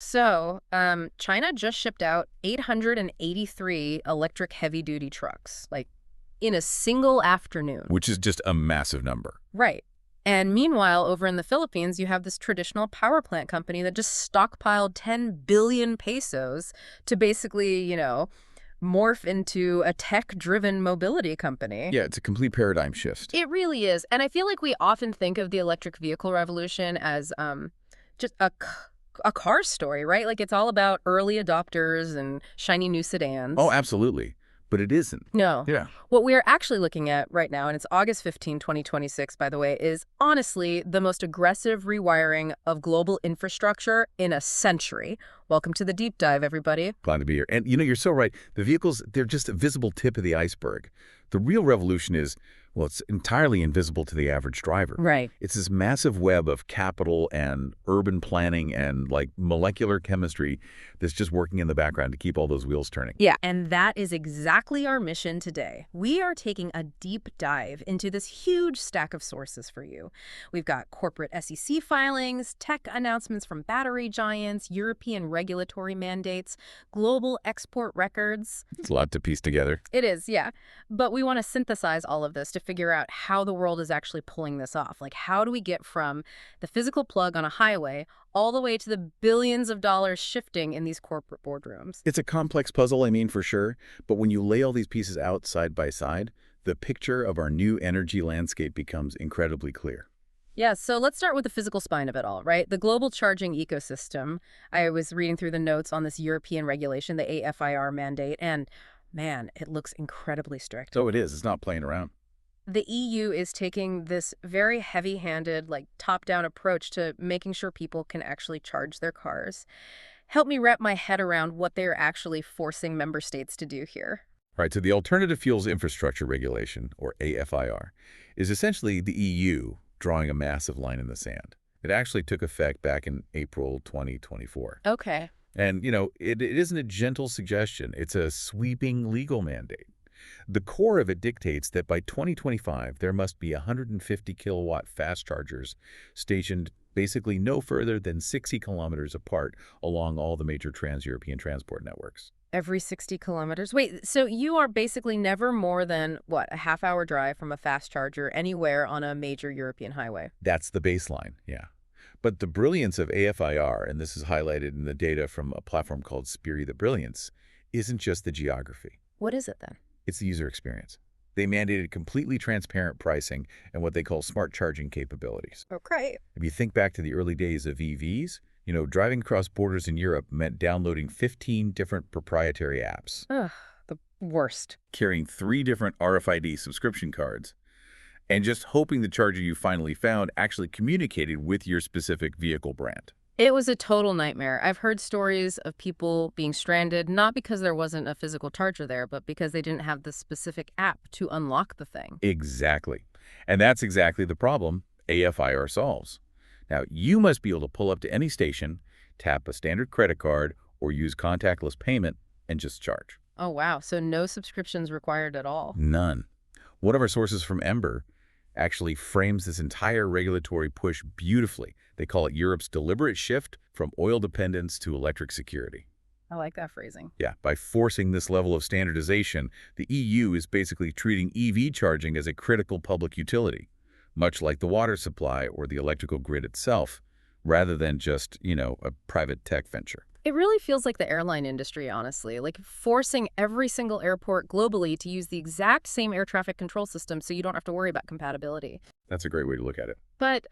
China just shipped out 883 electric heavy-duty trucks, like in a single afternoon. Which is just a massive number. Right. And meanwhile, over in the Philippines, you have this traditional power plant company that just stockpiled 10 billion pesos to basically, morph into a tech-driven mobility company. Yeah, it's a complete paradigm shift. It really is. And I feel like we often think of the electric vehicle revolution as just a car story, right? Like it's all about early adopters and shiny new sedans. Oh, absolutely. But it isn't. No. Yeah. What we're actually looking at right now, and it's August 15, 2026, by the way, is honestly the most aggressive rewiring of global infrastructure in a century. Welcome to the deep dive, everybody. Glad to be here. And you're so right. The vehicles, they're just a visible tip of the iceberg. The real revolution is, well, it's entirely invisible to the average driver. Right. It's this massive web of capital and urban planning and like molecular chemistry that's just working in the background to keep all those wheels turning. Yeah, and that is exactly our mission today. We are taking a deep dive into this huge stack of sources for you. We've got corporate SEC filings, tech announcements from battery giants, European regulatory mandates, global export records. It's a lot to piece together. It is, yeah. But we want to synthesize all of this to figure out how the world is actually pulling this off. Like, how do we get from the physical plug on a highway all the way to the billions of dollars shifting in these corporate boardrooms? It's a complex puzzle, for sure. But when you lay all these pieces out side by side, the picture of our new energy landscape becomes incredibly clear. Yeah, so let's start with the physical spine of it all, right? The global charging ecosystem. I was reading through the notes on this European regulation, the AFIR mandate, and man, it looks incredibly strict. So it is. It's not playing around. The EU is taking this very heavy-handed, like top-down approach to making sure people can actually charge their cars. Help me wrap my head around what they're actually forcing member states to do here. Right, so the Alternative Fuels Infrastructure Regulation, or AFIR, is essentially the EU drawing a massive line in the sand. It actually took effect back in April 2024. Okay. And, it isn't a gentle suggestion. It's a sweeping legal mandate. The core of it dictates that by 2025, there must be 150 kilowatt fast chargers stationed basically no further than 60 kilometers apart along all the major trans-European transport networks. Every 60 kilometers? Wait, so you are basically never more than, what, a half-hour drive from a fast charger anywhere on a major European highway? That's the baseline, yeah. But the brilliance of AFIR, and this is highlighted in the data from a platform called Spiri the Brilliance, isn't just the geography. What is it then? It's the user experience. They mandated completely transparent pricing and what they call smart charging capabilities. Okay. If you think back to the early days of EVs, driving across borders in Europe meant downloading 15 different proprietary apps. Ugh, the worst. Carrying 3 different RFID subscription cards, and just hoping the charger you finally found actually communicated with your specific vehicle brand. It was a total nightmare. I've heard stories of people being stranded, not because there wasn't a physical charger there, but because they didn't have the specific app to unlock the thing. Exactly. And that's exactly the problem AFIR solves. Now, you must be able to pull up to any station, tap a standard credit card, or use contactless payment and just charge. Oh, wow. So no subscriptions required at all. None. One of our sources from Ember actually frames this entire regulatory push beautifully. They call it Europe's deliberate shift from oil dependence to electric security. I like that phrasing. Yeah, by forcing this level of standardization, the EU is basically treating EV charging as a critical public utility, much like the water supply or the electrical grid itself, rather than just, a private tech venture. It really feels like the airline industry, honestly, like forcing every single airport globally to use the exact same air traffic control system so you don't have to worry about compatibility. That's a great way to look at it. But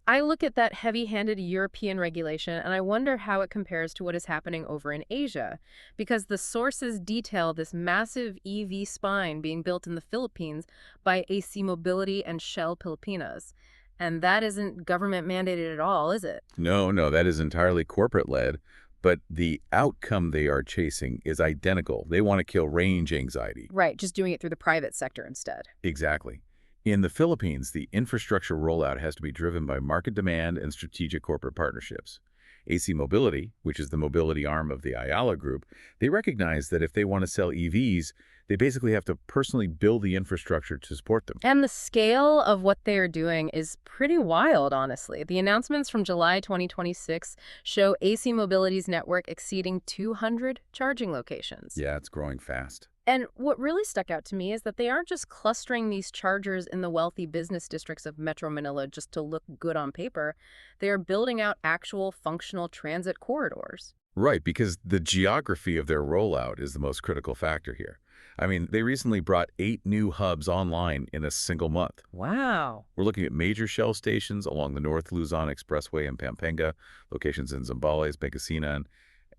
I look at that heavy-handed European regulation and I wonder how it compares to what is happening over in Asia, because the sources detail this massive EV spine being built in the Philippines by AC Mobility and Shell Pilipinas. And that isn't government mandated at all, is it? No, that is entirely corporate-led. But the outcome they are chasing is identical. They want to kill range anxiety. Right, just doing it through the private sector instead. Exactly. In the Philippines, the infrastructure rollout has to be driven by market demand and strategic corporate partnerships. AC Mobility, which is the mobility arm of the Ayala Group, they recognize that if they want to sell EVs, they basically have to personally build the infrastructure to support them. And the scale of what they are doing is pretty wild, honestly. The announcements from July 2026 show AC Mobility's network exceeding 200 charging locations. Yeah, it's growing fast. And what really stuck out to me is that they aren't just clustering these chargers in the wealthy business districts of Metro Manila just to look good on paper. They are building out actual functional transit corridors. Right, because the geography of their rollout is the most critical factor here. I mean, they recently brought 8 new hubs online in a single month. Wow. We're looking at major Shell stations along the North Luzon Expressway in Pampanga, locations in Zambales, Pangasinan,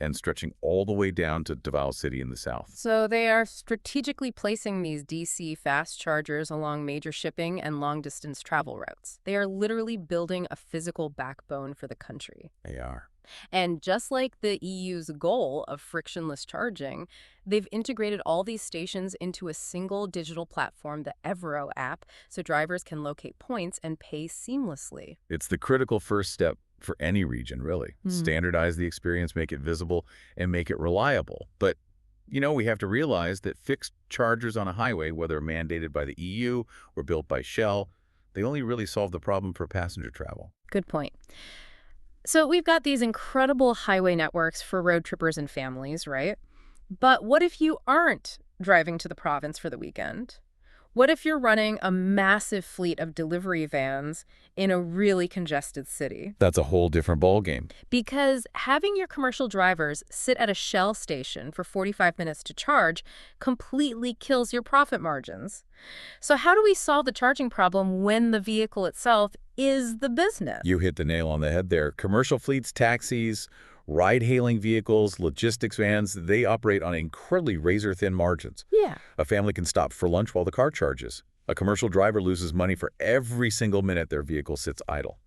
and stretching all the way down to Davao City in the south. So they are strategically placing these DC fast chargers along major shipping and long-distance travel routes. They are literally building a physical backbone for the country. They are. And just like the EU's goal of frictionless charging, they've integrated all these stations into a single digital platform, the Evro app, so drivers can locate points and pay seamlessly. It's the critical first step for any region, really. Standardize the experience, make it visible, and make it reliable. But, we have to realize that fixed chargers on a highway, whether mandated by the EU or built by Shell, they only really solve the problem for passenger travel. Good point. So we've got these incredible highway networks for road trippers and families, right? But what if you aren't driving to the province for the weekend? What if you're running a massive fleet of delivery vans in a really congested city? That's a whole different ballgame. Because having your commercial drivers sit at a Shell station for 45 minutes to charge completely kills your profit margins. So how do we solve the charging problem when the vehicle itself is the business? You hit the nail on the head there. Commercial fleets, taxis, ride-hailing vehicles, logistics vans, they operate on incredibly razor-thin margins. Yeah. A family can stop for lunch while the car charges. A commercial driver loses money for every single minute their vehicle sits idle.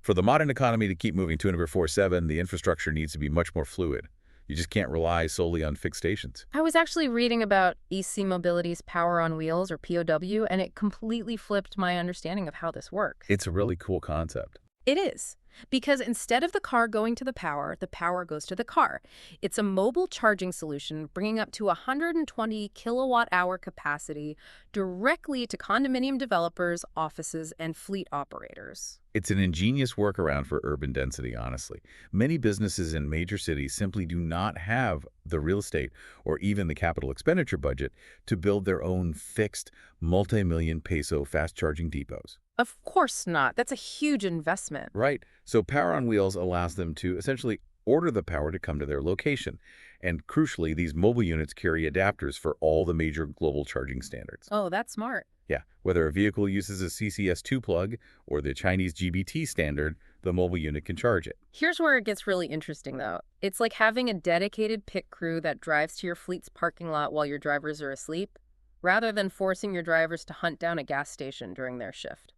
For the modern economy to keep moving 24/7, the infrastructure needs to be much more fluid. You just can't rely solely on fixed stations. I was actually reading about EC Mobility's Power on Wheels, or POW, and it completely flipped my understanding of how this works. It's a really cool concept. It is. Because instead of the car going to the power goes to the car. It's a mobile charging solution bringing up to 120 kilowatt-hour capacity directly to condominium developers, offices, and fleet operators. It's an ingenious workaround for urban density, honestly. Many businesses in major cities simply do not have the real estate or even the capital expenditure budget to build their own fixed multi-million peso fast-charging depots. Of course not. That's a huge investment. Right. So Power on Wheels allows them to essentially order the power to come to their location. And crucially, these mobile units carry adapters for all the major global charging standards. Oh, that's smart. Yeah. Whether a vehicle uses a CCS2 plug or the Chinese GBT standard, the mobile unit can charge it. Here's where it gets really interesting, though. It's like having a dedicated pit crew that drives to your fleet's parking lot while your drivers are asleep, rather than forcing your drivers to hunt down a gas station during their shift.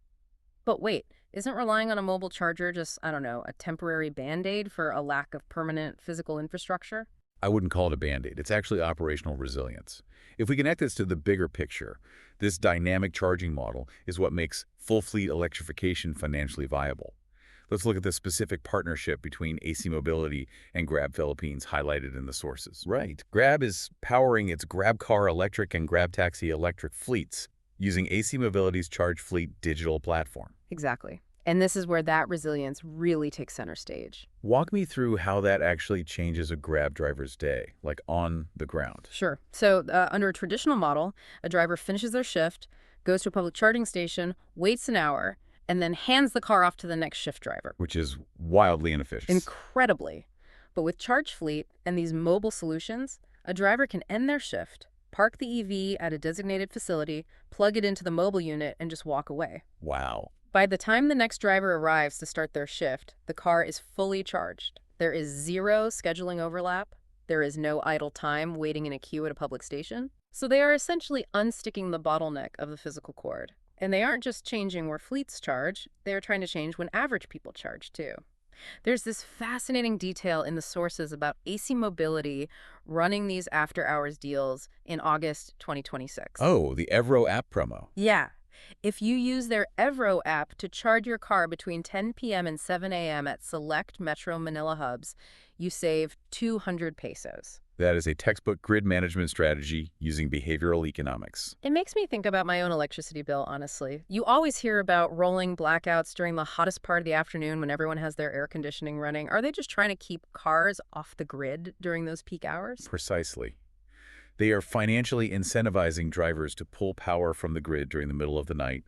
But wait, isn't relying on a mobile charger just, I don't know, a temporary Band-Aid for a lack of permanent physical infrastructure? I wouldn't call it a Band-Aid. It's actually operational resilience. If we connect this to the bigger picture, this dynamic charging model is what makes full fleet electrification financially viable. Let's look at the specific partnership between AC Mobility and Grab Philippines highlighted in the sources. Right. Grab is powering its Grab Car electric and Grab Taxi electric fleets using AC Mobility's Charge Fleet digital platform. Exactly. And this is where that resilience really takes center stage. Walk me through how that actually changes a Grab driver's day, like on the ground. Sure. So under a traditional model, a driver finishes their shift, goes to a public charging station, waits an hour, and then hands the car off to the next shift driver. Which is wildly inefficient. Incredibly. But with Charge Fleet and these mobile solutions, a driver can end their shift, park the EV at a designated facility, plug it into the mobile unit, and just walk away. Wow. By the time the next driver arrives to start their shift, the car is fully charged. There is zero scheduling overlap. There is no idle time waiting in a queue at a public station. So they are essentially unsticking the bottleneck of the physical cord. And they aren't just changing where fleets charge, they're trying to change when average people charge too. There's this fascinating detail in the sources about AC Mobility running these after-hours deals in August 2026. Oh, the Evro app promo. Yeah. if you use their Evro app to charge your car between 10 p.m. and 7 a.m. at select Metro Manila hubs, you save 200 pesos. That is a textbook grid management strategy using behavioral economics. It makes me think about my own electricity bill, honestly. You always hear about rolling blackouts during the hottest part of the afternoon when everyone has their air conditioning running. Are they just trying to keep cars off the grid during those peak hours? Precisely. They are financially incentivizing drivers to pull power from the grid during the middle of the night,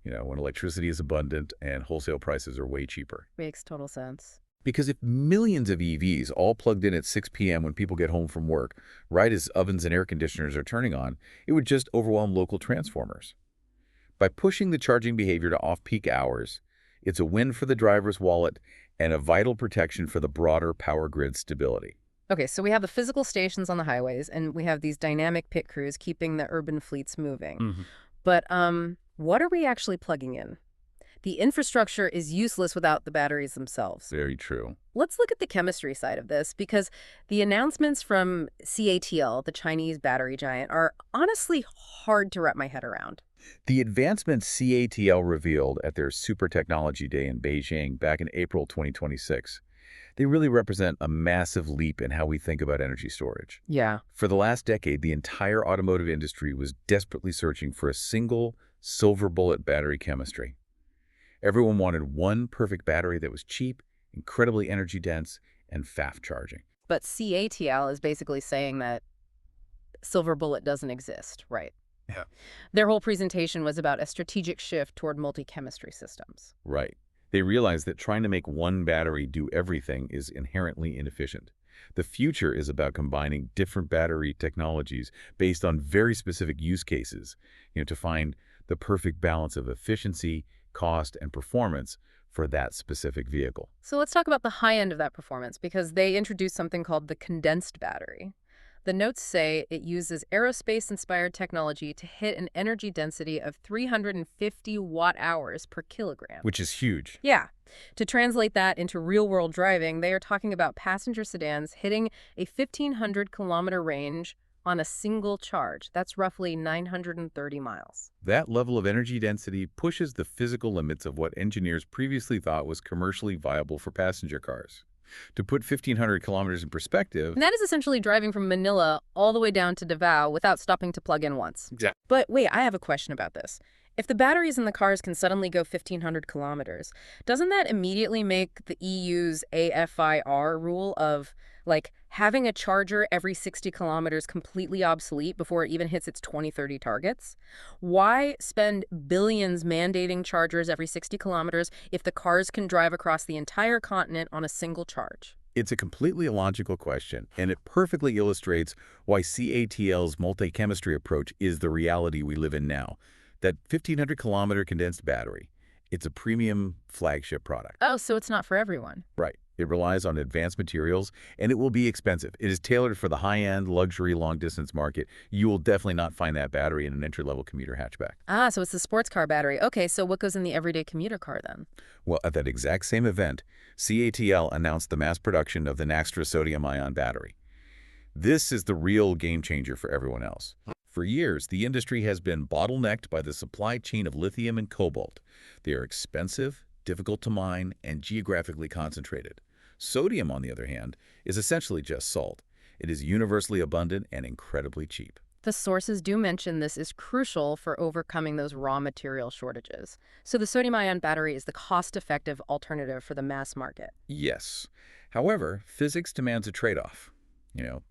when electricity is abundant and wholesale prices are way cheaper. Makes total sense. Because if millions of EVs all plugged in at 6 p.m. when people get home from work, right as ovens and air conditioners are turning on, it would just overwhelm local transformers. By pushing the charging behavior to off-peak hours, it's a win for the driver's wallet and a vital protection for the broader power grid stability. Okay, so we have the physical stations on the highways, and we have these dynamic pit crews keeping the urban fleets moving. But what are we actually plugging in? The infrastructure is useless without the batteries themselves. Very true. Let's look at the chemistry side of this, because the announcements from CATL, the Chinese battery giant, are honestly hard to wrap my head around. The advancements CATL revealed at their Super Technology Day in Beijing back in April 2026, they really represent a massive leap in how we think about energy storage. Yeah. For the last decade, the entire automotive industry was desperately searching for a single silver bullet battery chemistry. Everyone wanted one perfect battery that was cheap, incredibly energy dense, and fast charging. But CATL is basically saying that silver bullet doesn't exist, right? Yeah. Their whole presentation was about a strategic shift toward multi-chemistry systems. Right. They realized that trying to make one battery do everything is inherently inefficient. The future is about combining different battery technologies based on very specific use cases, to find the perfect balance of efficiency, cost, and performance for that specific vehicle. So let's talk about the high end of that performance, because they introduced something called the condensed battery. The notes say it uses aerospace-inspired technology to hit an energy density of 350 watt-hours per kilogram. Which is huge. Yeah. To translate that into real-world driving, they are talking about passenger sedans hitting a 1,500-kilometer range on a single charge. That's roughly 930 miles. That level of energy density pushes the physical limits of what engineers previously thought was commercially viable for passenger cars. To put 1,500 kilometers in perspective... And that is essentially driving from Manila all the way down to Davao without stopping to plug in once. Exactly. But wait, I have a question about this. If the batteries in the cars can suddenly go 1,500 kilometers, doesn't that immediately make the EU's AFIR rule of, having a charger every 60 kilometers completely obsolete before it even hits its 2030 targets? Why spend billions mandating chargers every 60 kilometers if the cars can drive across the entire continent on a single charge? It's a completely illogical question, and it perfectly illustrates why CATL's multi-chemistry approach is the reality we live in now. That 1,500-kilometer condensed battery, it's a premium flagship product. Oh, so it's not for everyone. Right. It relies on advanced materials, and it will be expensive. It is tailored for the high-end, luxury, long-distance market. You will definitely not find that battery in an entry-level commuter hatchback. Ah, so it's the sports car battery. Okay, so what goes in the everyday commuter car then? Well, at that exact same event, CATL announced the mass production of the Naxtra sodium-ion battery. This is the real game-changer for everyone else. For years, the industry has been bottlenecked by the supply chain of lithium and cobalt. They are expensive, difficult to mine, and geographically concentrated. Sodium, on the other hand, is essentially just salt. It is universally abundant and incredibly cheap. The sources do mention this is crucial for overcoming those raw material shortages. So the sodium-ion battery is the cost-effective alternative for the mass market. Yes. However, physics demands a trade-off.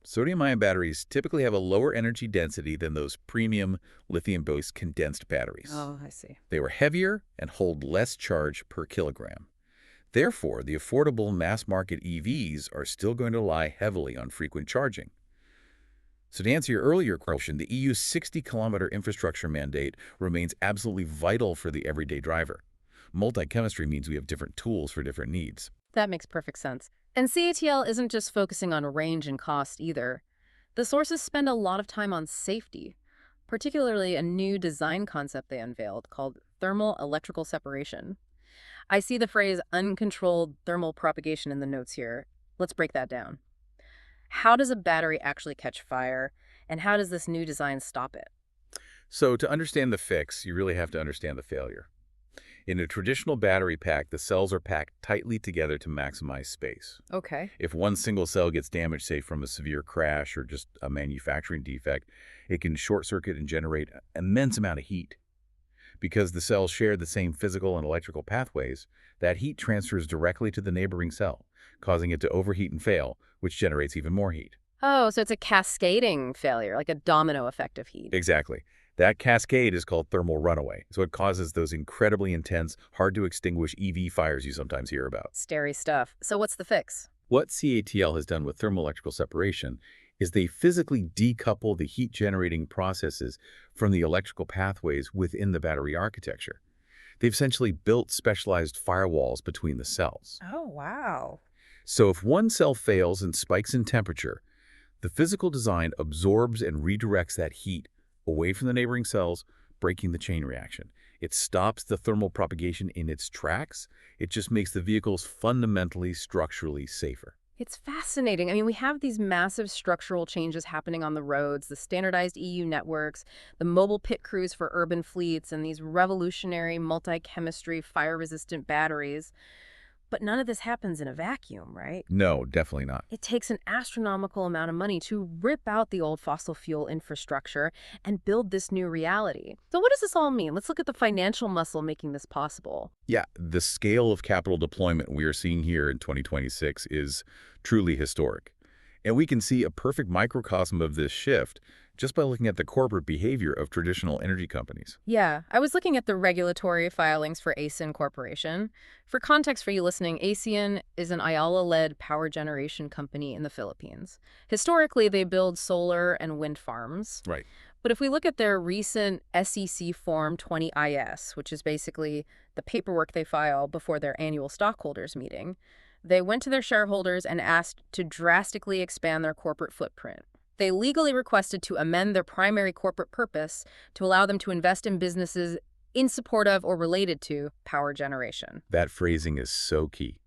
Sodium-ion batteries typically have a lower energy density than those premium lithium-based condensed batteries. Oh, I see. They were heavier and hold less charge per kilogram. Therefore, the affordable mass-market EVs are still going to rely heavily on frequent charging. So to answer your earlier question, the EU's 60-kilometer infrastructure mandate remains absolutely vital for the everyday driver. Multi-chemistry means we have different tools for different needs. That makes perfect sense. And CATL isn't just focusing on range and cost either. The sources spend a lot of time on safety, particularly a new design concept they unveiled called thermal electrical separation. I see the phrase uncontrolled thermal propagation in the notes here. Let's break that down. How does a battery actually catch fire, and how does this new design stop it? So to understand the fix, you really have to understand the failure. In a traditional battery pack, the cells are packed tightly together to maximize space. Okay. If one single cell gets damaged, say from a severe crash or just a manufacturing defect, it can short circuit and generate an immense amount of heat. Because the cells share the same physical and electrical pathways, that heat transfers directly to the neighboring cell, causing it to overheat and fail, which generates even more heat. Oh, so it's a cascading failure, like a domino effect of heat. Exactly. That cascade is called thermal runaway, so it causes those incredibly intense, hard-to-extinguish EV fires you sometimes hear about. Scary stuff. So what's the fix? What CATL has done with thermoelectrical separation is they physically decouple the heat-generating processes from the electrical pathways within the battery architecture. They've essentially built specialized firewalls between the cells. Oh, wow. So if one cell fails and spikes in temperature, the physical design absorbs and redirects that heat away from the neighboring cells, breaking the chain reaction. It stops the thermal propagation in its tracks. It just makes the vehicles fundamentally structurally safer. It's fascinating. I mean, we have these massive structural changes happening on the roads, the standardized EU networks, the mobile pit crews for urban fleets, and these revolutionary multi-chemistry fire-resistant batteries. But none of this happens in a vacuum, right? No, definitely not. It takes an astronomical amount of money to rip out the old fossil fuel infrastructure and build this new reality. So what does this all mean? Let's look at the financial muscle making this possible. Yeah, the scale of capital deployment we are seeing here in 2026 is truly historic. And we can see a perfect microcosm of this shift just by looking at the corporate behavior of traditional energy companies. Yeah, I was looking at the regulatory filings for ACEN Corporation. For context for you listening, ACEN is an Ayala-led power generation company in the Philippines. Historically, they build solar and wind farms. Right. But if we look at their recent SEC Form 20-IS, which is basically the paperwork they file before their annual stockholders meeting, they went to their shareholders and asked to drastically expand their corporate footprint. They legally requested to amend their primary corporate purpose to allow them to invest in businesses in support of or related to power generation. That phrasing is so key.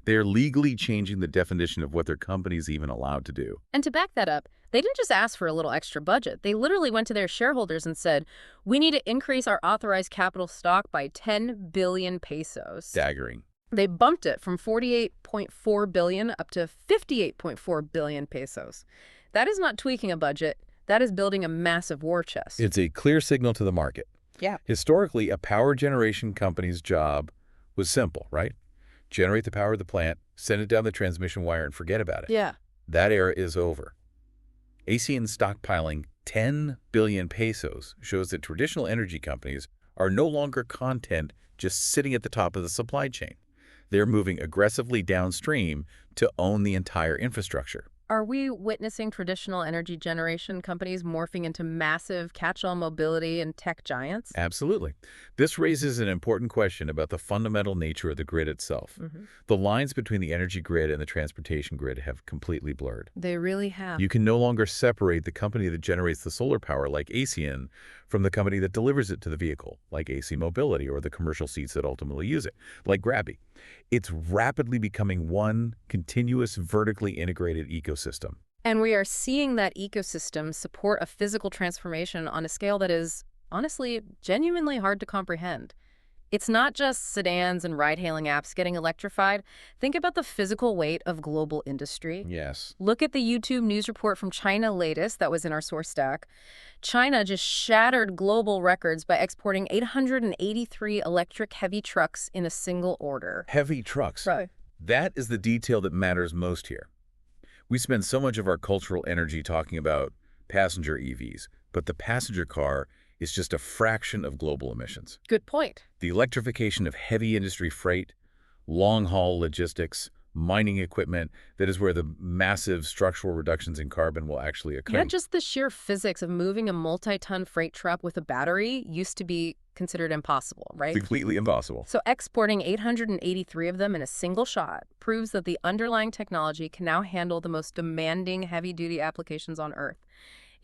They're legally changing the definition of what their company is even allowed to do. And to back that up, they didn't just ask for a little extra budget. They literally went to their shareholders and said, we need to increase our authorized capital stock by 10 billion pesos. Staggering. They bumped it from 48.4 billion up to 58.4 billion pesos. That is not tweaking a budget. That is building a massive war chest. It's a clear signal to the market. Yeah. Historically, a power generation company's job was simple, right? Generate the power of the plant, send it down the transmission wire, and forget about it. Yeah. That era is over. ACN stockpiling 10 billion pesos shows that traditional energy companies are no longer content just sitting at the top of the supply chain. They're moving aggressively downstream to own the entire infrastructure. Are we witnessing traditional energy generation companies morphing into massive catch-all mobility and tech giants? Absolutely. This raises an important question about the fundamental nature of the grid itself. The lines between the energy grid and the transportation grid have completely blurred. They really have. You can no longer separate the company that generates the solar power, like ACN, from the company that delivers it to the vehicle, like AC Mobility, or the commercial seats that ultimately use it, like Grabby. It's rapidly becoming one continuous, vertically integrated ecosystem. And we are seeing that ecosystem support a physical transformation on a scale that is, honestly, genuinely hard to comprehend. It's not just sedans and ride-hailing apps getting electrified. Think about the physical weight of global industry. Yes. Look at the YouTube news report from China latest that was in our source stack. China just shattered global records by exporting 883 electric heavy trucks in a single order. Heavy trucks. Right. That is the detail that matters most here. We spend so much of our cultural energy talking about passenger EVs, but the passenger car is just a fraction of global emissions. Good point. The electrification of heavy industry freight, long-haul logistics, mining equipment, that is where the massive structural reductions in carbon will actually occur. Yeah, just the sheer physics of moving a multi-ton freight truck with a battery used to be considered impossible, right? Completely impossible. So exporting 883 of them in a single shot proves that the underlying technology can now handle the most demanding heavy-duty applications on Earth.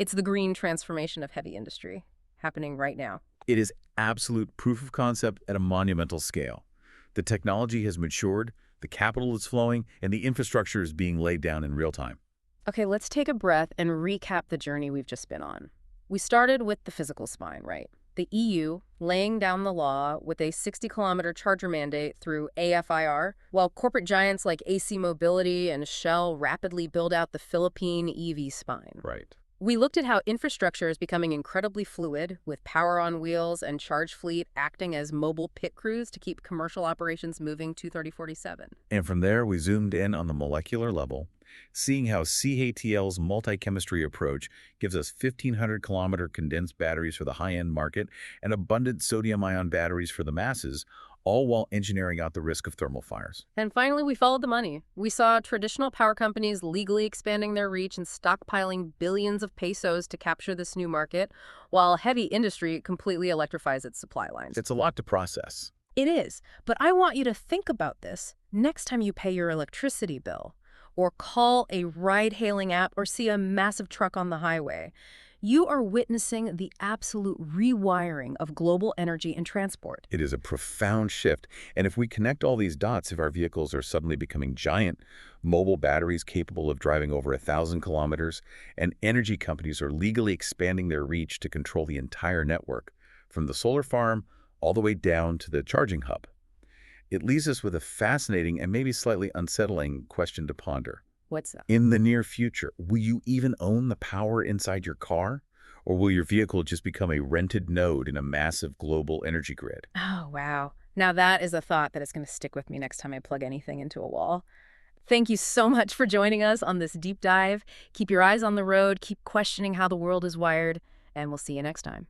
It's the green transformation of heavy industry happening right now. It is absolute proof of concept at a monumental scale. The technology has matured, the capital is flowing, and the infrastructure is being laid down in real time. Okay, let's take a breath and recap the journey we've just been on. We started with the physical spine, right? The EU laying down the law with a 60-kilometer charger mandate through AFIR, while corporate giants like AC Mobility and Shell rapidly build out the Philippine EV spine. Right. We looked at how infrastructure is becoming incredibly fluid, with power on wheels and charge fleet acting as mobile pit crews to keep commercial operations moving 230-47. And from there, we zoomed in on the molecular level, seeing how CATL's multi-chemistry approach gives us 1,500-kilometer condensed batteries for the high-end market and abundant sodium-ion batteries for the masses, all while engineering out the risk of thermal fires. And finally, we followed the money. We saw traditional power companies legally expanding their reach and stockpiling billions of pesos to capture this new market, while heavy industry completely electrifies its supply lines. It's a lot to process. It is, but I want you to think about this next time you pay your electricity bill, or call a ride-hailing app, or see a massive truck on the highway. You are witnessing the absolute rewiring of global energy and transport. It is a profound shift, and if we connect all these dots, if our vehicles are suddenly becoming giant, mobile batteries capable of driving over 1,000 kilometers, and energy companies are legally expanding their reach to control the entire network, from the solar farm all the way down to the charging hub, it leaves us with a fascinating and maybe slightly unsettling question to ponder. What's that? In the near future, will you even own the power inside your car? Or will your vehicle just become a rented node in a massive global energy grid? Oh, wow. Now that is a thought that is going to stick with me next time I plug anything into a wall. Thank you so much for joining us on this deep dive. Keep your eyes on the road, keep questioning how the world is wired, and we'll see you next time.